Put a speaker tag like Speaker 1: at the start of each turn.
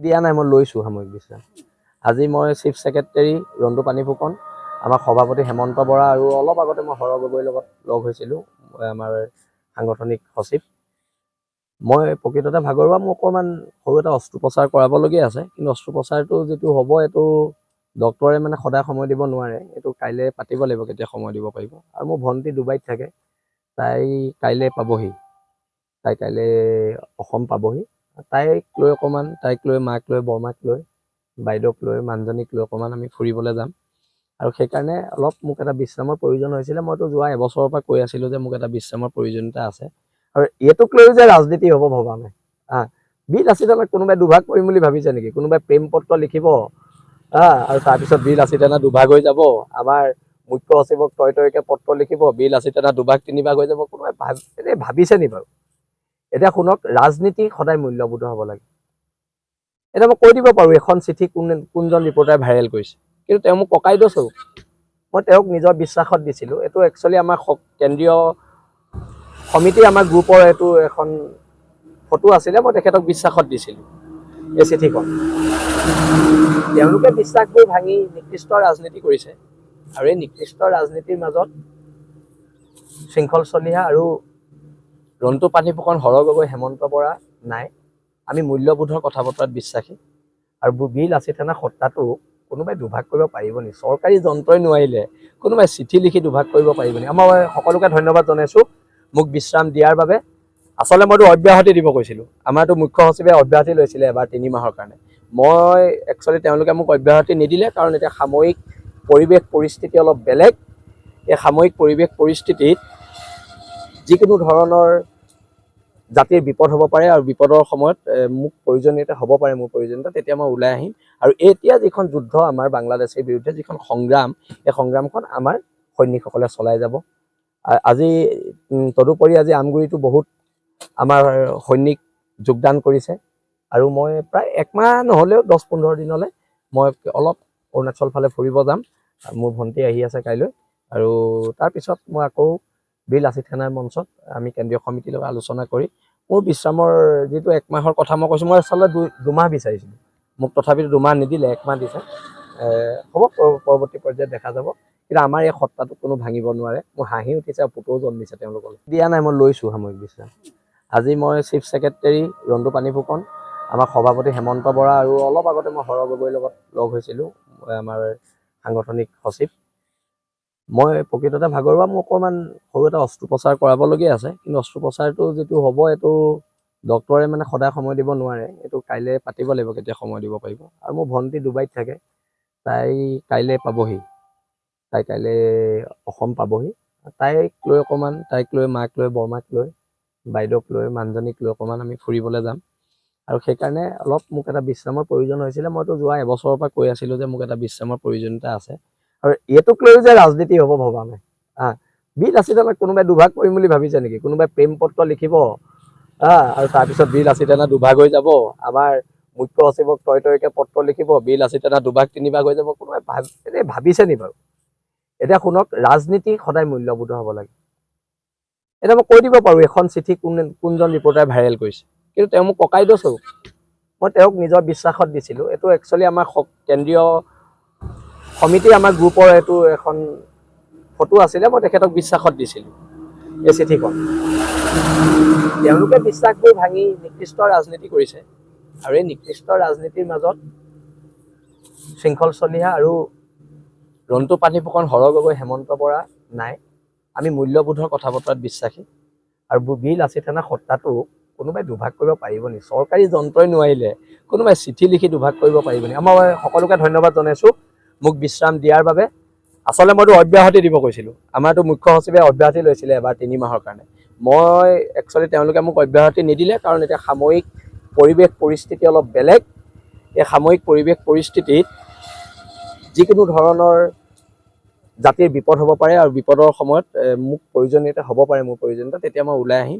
Speaker 1: দিয়া নাই, মই লৈছোঁ সাময়িক বিশ্ৰাম। আজি মই চিফ ছেক্ৰেটাৰী ৰন্তু পানী ফুকন, আমাৰ সভাপতি হেমন্ত বৰা আৰু অলপ আগতে মই হৰ গগৈৰ লগত লগ হৈছিলোঁ, আমাৰ সাংগঠনিক সচিব। মই প্ৰকৃততে ভাগৰুৱা, মোৰ অকণমান সৰু এটা অস্ত্ৰোপচাৰ কৰাবলগীয়া আছে, কিন্তু অস্ত্ৰোপচাৰটো যিটো হ'ব এইটো ডক্টৰে মানে সদায় সময় দিব নোৱাৰে, এইটো কাইলৈ পাতিব লাগিব কেতিয়া সময় দিব পাৰিব। আৰু মোৰ ভণ্টি ডুবাইত থাকে, তাই কাইলৈ পাবহি, তাই কাইলৈ অসম পাবহি। তাইক লৈ অকণমান, তাইক লৈ, মাক লৈ, বৰমাক লৈ, বাইদেউক লৈ, মানুহজনীক লৈ অকণমান আমি ফুৰিবলৈ যাম। আৰু সেইকাৰণে অলপ মোক এটা বিশ্ৰামৰ প্ৰয়োজন হৈছিলে। মইতো যোৱা এবছৰৰ পৰা কৈ আছিলোঁ যে মোক এটা বিশ্ৰামৰ প্ৰয়োজনীয়তা আছে। আৰু এইটোক লৈও যে ৰাজনীতি হ'ব ভবা নাই। বীৰ লাচিতক কোনোবাই দুভাগ কৰিম বুলি ভাবিছে নেকি? কোনোবাই প্ৰেম পত্ৰ লিখিব আৰু তাৰপিছত বীৰ লাচিত সেনা দুভাগ হৈ যাব। আমাৰ মুখ্য সচিবক তয়কে পত্ৰ লিখিব, বীৰ লাচিত সেনা দুভাগ তিনিভাগ হৈ যাব। কোনোবাই ভাবিছে নি বাৰু? এতিয়া শুনক, ৰাজনীতি সদায় মূল্যবোধ হ'ব লাগে। এতিয়া মই কৈ দিব পাৰোঁ এখন চিঠি কোনজন ৰিপৰ্টাৰে ভাইৰেল কৰিছে, কিন্তু তেওঁ মোক ককাইদেউ স্বৰূপ। মই তেওঁক নিজৰ বিশ্বাসত দিছিলোঁ। এইটো একচুৱেলি আমাৰ কেন্দ্ৰীয় সমিতি, আমাৰ গ্ৰুপৰ এইটো এখন ফটো আছিলে, মই তেখেতক বিশ্বাসত দিছিলোঁ এই চিঠিখন। তেওঁলোকে বিশ্বাসবোৰ ভাঙি নিকৃষ্ট ৰাজনীতি কৰিছে, আৰু এই নিকৃষ্ট ৰাজনীতিৰ মাজত শৃংখল চলিহা আৰু ৰন্তু পানী ফুকন, হৰ গগৈ, হেমন্ত বৰা নাই। আমি মূল্যবোধৰ কথা বতৰাত বিশ্বাসী। আৰু বীৰ লাচিত সেনা সত্তাটো কোনোবাই দুভাগ কৰিব পাৰিব নি? চৰকাৰী যন্ত্ৰই নোৱাৰিলে কোনোবাই চিঠি লিখি দুভাগ কৰিব পাৰিব নি? মই সকলোকে ধন্যবাদ জনাইছোঁ মোক বিশ্ৰাম দিয়াৰ বাবে। আচলতে মইতো অব্যাহতি দিব কৈছিলোঁ, আমাৰতো মুখ্য সচিবে অব্যাহতি লৈছিলে এবাৰ 3 মাহৰ কাৰণে। মই একচুৱেলি তেওঁলোকে মোক অব্যাহতি নিদিলে, কাৰণ এতিয়া সাময়িক পৰিৱেশ পৰিস্থিতি অলপ বেলেগ। এই সাময়িক পৰিৱেশ পৰিস্থিতিত যিকোনো ধৰণৰ জাতিৰ বিপদ হ'ব পাৰে, আৰু বিপদৰ সময়ত মোক প্ৰয়োজনীয়তা হ'ব পাৰে, মোৰ প্ৰয়োজনীয়তা, তেতিয়া মই ওলাই আহিম। আৰু এতিয়া যিখন যুদ্ধ আমাৰ বাংলাদেশৰ বিৰুদ্ধে যিখন সংগ্ৰাম, এই সংগ্ৰামখন আমাৰ সৈনিকসকলে চলাই যাব। আজি তদুপৰি আজি আমগুৰিতো বহুত আমাৰ সৈনিক যোগদান কৰিছে। আৰু মই প্ৰায় 1 মাহ নহ'লেও 10-15 দিনলৈ মই অলপ অৰুণাচল ফালে ফুৰিব যাম। মোৰ ভণ্টি আহি আছে কাইলৈ, আৰু তাৰপিছত মই আকৌ বীৰ লাচিত সেনাৰ মঞ্চত আমি কেন্দ্ৰীয় সমিতিৰ লগত আলোচনা কৰি মোৰ বিশ্ৰামৰ যিটো 1 মাহৰ কথা মই কৈছোঁ, মই আচলতে 2 মাহ বিচাৰিছিলোঁ, মোক তথাপিতো 2 মাহ নিদিলে, 1 মাহ দিছে। হ'ব, পৰৱৰ্তী পৰ্যায়ত দেখা যাব। কিন্তু আমাৰ এই সত্তাটো কোনো ভাঙিব নোৱাৰে। মোৰ হাঁহি উঠিছে আৰু পুতৌ জন্মিছে তেওঁলোকলৈ। দিয়া নাই, মই লৈছোঁ সাময়িক বিশ্ৰাম। আজি মই চিফ ছেক্ৰেটাৰী ৰন্তু পানী ফুকন, আমাৰ সভাপতি হেমন্ত বৰা আৰু অলপ আগতে মই হৰ গগৈৰ লগত লগ হৈছিলোঁ, আমাৰ সাংগঠনিক সচিব। মই প্ৰকৃততে ভাগৰুৱা, মোৰ অকণমান সৰু এটা অস্ত্ৰোপচাৰ কৰাবলগীয়া আছে, কিন্তু অস্ত্ৰোপচাৰটো যিটো হ'ব এইটো ডক্টৰে মানে সদায় সময় দিব নোৱাৰে, এইটো কাইলৈ পাতিব লাগিব কেতিয়া সময় দিব পাৰিব। আৰু মোৰ ভণ্টি ডুবাইত থাকে, তাই কাইলৈ পাবহি, তাই কাইলৈ অসম পাবহি। তাইক লৈ অকণমান, তাইক লৈ, মাক লৈ, বৰমাক লৈ, বাইদেউক লৈ, মানুহজনীক লৈ অকণমান আমি ফুৰিবলৈ যাম। আৰু সেইকাৰণে অলপ মোক এটা বিশ্ৰামৰ প্ৰয়োজন হৈছিলে। মইতো যোৱা এবছৰৰ পৰা কৈ আছিলোঁ যে মোক এটা বিশ্ৰামৰ প্ৰয়োজনীয়তা আছে। আৰু এইটোক লৈও যে ৰাজনীতি হ'ব ভবা নাই। বীৰ লাচিতক কোনোবাই দুভাগ কৰিম বুলি ভাবিছে নেকি? কোনোবাই প্ৰেম পত্ৰ লিখিব আৰু তাৰপিছত বীৰ লাচিত সেনা দুভাগ হৈ যাব। আমাৰ মুখ্য সচিবক তয়কে পত্ৰ লিখিব, বীৰ লাচিত সেনা দুভাগ তিনিভাগ হৈ যাব। কোনোবাই ভাবিছে নি বাৰু? এতিয়া শুনক, ৰাজনীতি সদায় মূল্যবোধ হ'ব লাগে। এতিয়া মই কৈ দিব পাৰোঁ এখন চিঠি কোনজন ৰিপৰ্টাৰে ভাইৰেল কৰিছে, কিন্তু তেওঁ মোক ককাইদেউ স্বৰূপ। মই তেওঁক নিজৰ বিশ্বাসত দিছিলোঁ। এইটো একচুৱেলি আমাৰ কেন্দ্ৰীয় সমিতি, আমাৰ গ্ৰুপৰ এইটো এখন ফটো আছিলে, মই তেখেতক বিশ্বাসত দিছিলোঁ এই চিঠিখন। তেওঁলোকে বিশ্বাসবোৰ ভাঙি নিকৃষ্ট ৰাজনীতি কৰিছে, আৰু এই নিকৃষ্ট ৰাজনীতিৰ মাজত শৃংখল চলিহা আৰু ৰন্তু পানী ফুকন, হৰ গগৈ, হেমন্ত বৰা নাই। আমি মূল্যবোধৰ কথা বতৰাত বিশ্বাসী। আৰু বীৰ লাচিত সেনা সত্তাটো কোনোবাই দুভাগ কৰিব পাৰিব নি? চৰকাৰী যন্ত্ৰই নোৱাৰিলে কোনোবাই চিঠি লিখি দুভাগ কৰিব পাৰিব নি? মই সকলোকে ধন্যবাদ জনাইছোঁ মোক বিশ্ৰাম দিয়াৰ বাবে। আচলতে মইতো অব্যাহতি দিব কৈছিলোঁ, আমাৰতো মুখ্য সচিবে অব্যাহতি লৈছিলে এবাৰ 3 মাহৰ কাৰণে। মই একচুৱেলি তেওঁলোকে মোক অব্যাহতি নিদিলে, কাৰণ এতিয়া সাময়িক পৰিৱেশ পৰিস্থিতি অলপ বেলেগ। এই সাময়িক পৰিৱেশ পৰিস্থিতিত যিকোনো ধৰণৰ জাতিৰ বিপদ হ'ব পাৰে, আৰু বিপদৰ সময়ত মোক প্ৰয়োজনীয়তা হ'ব পাৰে, মোৰ প্ৰয়োজনীয়তা, তেতিয়া মই ওলাই আহিম।